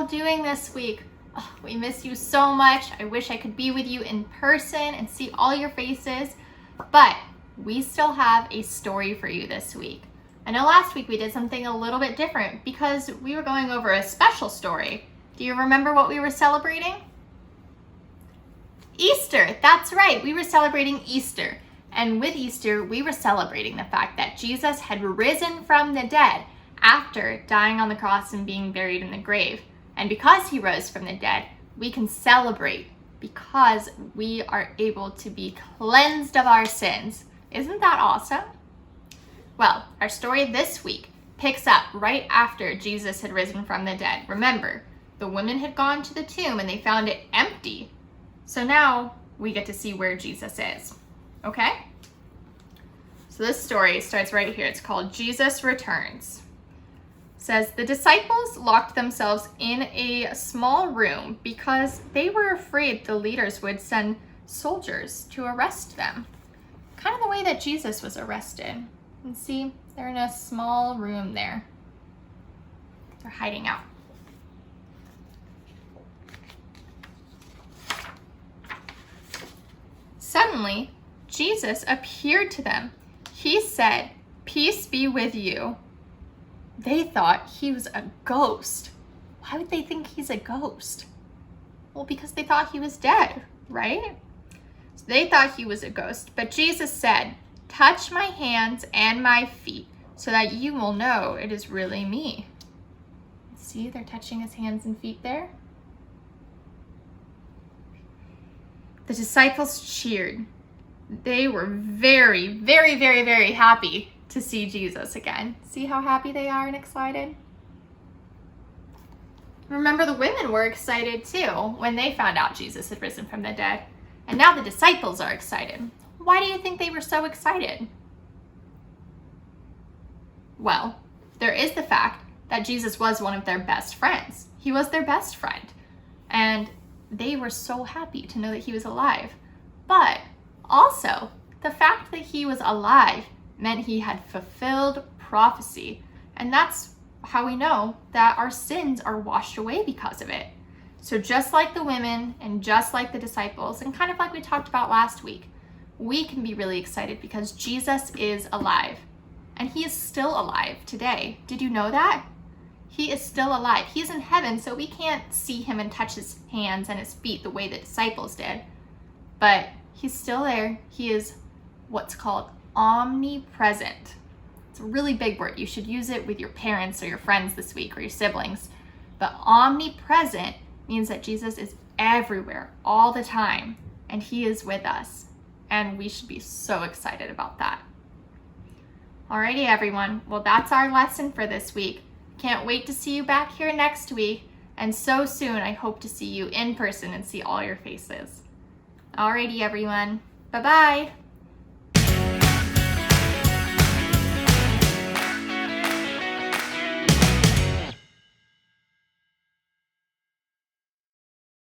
all doing this week? Oh, we miss you so much. I wish I could be with you in person and see all your faces, but we still have a story for you this week. I know last week we did something a little bit different because we were going over a special story. Do you remember what we were celebrating? Easter, that's right. We were celebrating Easter. And with Easter, we were celebrating the fact that Jesus had risen from the dead after dying on the cross and being buried in the grave. And because he rose from the dead, we can celebrate because we are able to be cleansed of our sins. Isn't that awesome? Well, our story this week picks up right after Jesus had risen from the dead. Remember, the women had gone to the tomb and they found it empty. So now we get to see where Jesus is. Okay? So this story starts right here. It's called Jesus Returns. It says, the disciples locked themselves in a small room because they were afraid the leaders would send soldiers to arrest them. Kind of the way that Jesus was arrested. And see, they're in a small room there. They're hiding out. Suddenly, Jesus appeared to them. He said, "Peace be with you." They thought he was a ghost. Why would they think he's a ghost? Well, because they thought he was dead, right? So they thought he was a ghost, but Jesus said, "Touch my hands and my feet so that you will know it is really me." See, they're touching his hands and feet there. The disciples cheered. They were very, very, very, very happy to see Jesus again. See how happy they are and excited? Remember, the women were excited too when they found out Jesus had risen from the dead. And now the disciples are excited. Why do you think they were so excited? Well, there is the fact that Jesus was one of their best friends. He was their best friend. And they were so happy to know that he was alive. But also, the fact that he was alive meant he had fulfilled prophecy. And that's how we know that our sins are washed away because of it. So just like the women and just like the disciples, and kind of like we talked about last week, we can be really excited because Jesus is alive. And he is still alive today. Did you know that? He is still alive. He's in heaven, so we can't see him and touch his hands and his feet the way the disciples did. But he's still there. He is what's called omnipresent. It's a really big word. You should use it with your parents or your friends this week or your siblings. But omnipresent means that Jesus is everywhere all the time and he is with us. And we should be so excited about that. Alrighty, everyone. Well, that's our lesson for this week. Can't wait to see you back here next week. And so soon, I hope to see you in person and see all your faces. Alrighty, everyone. Bye-bye.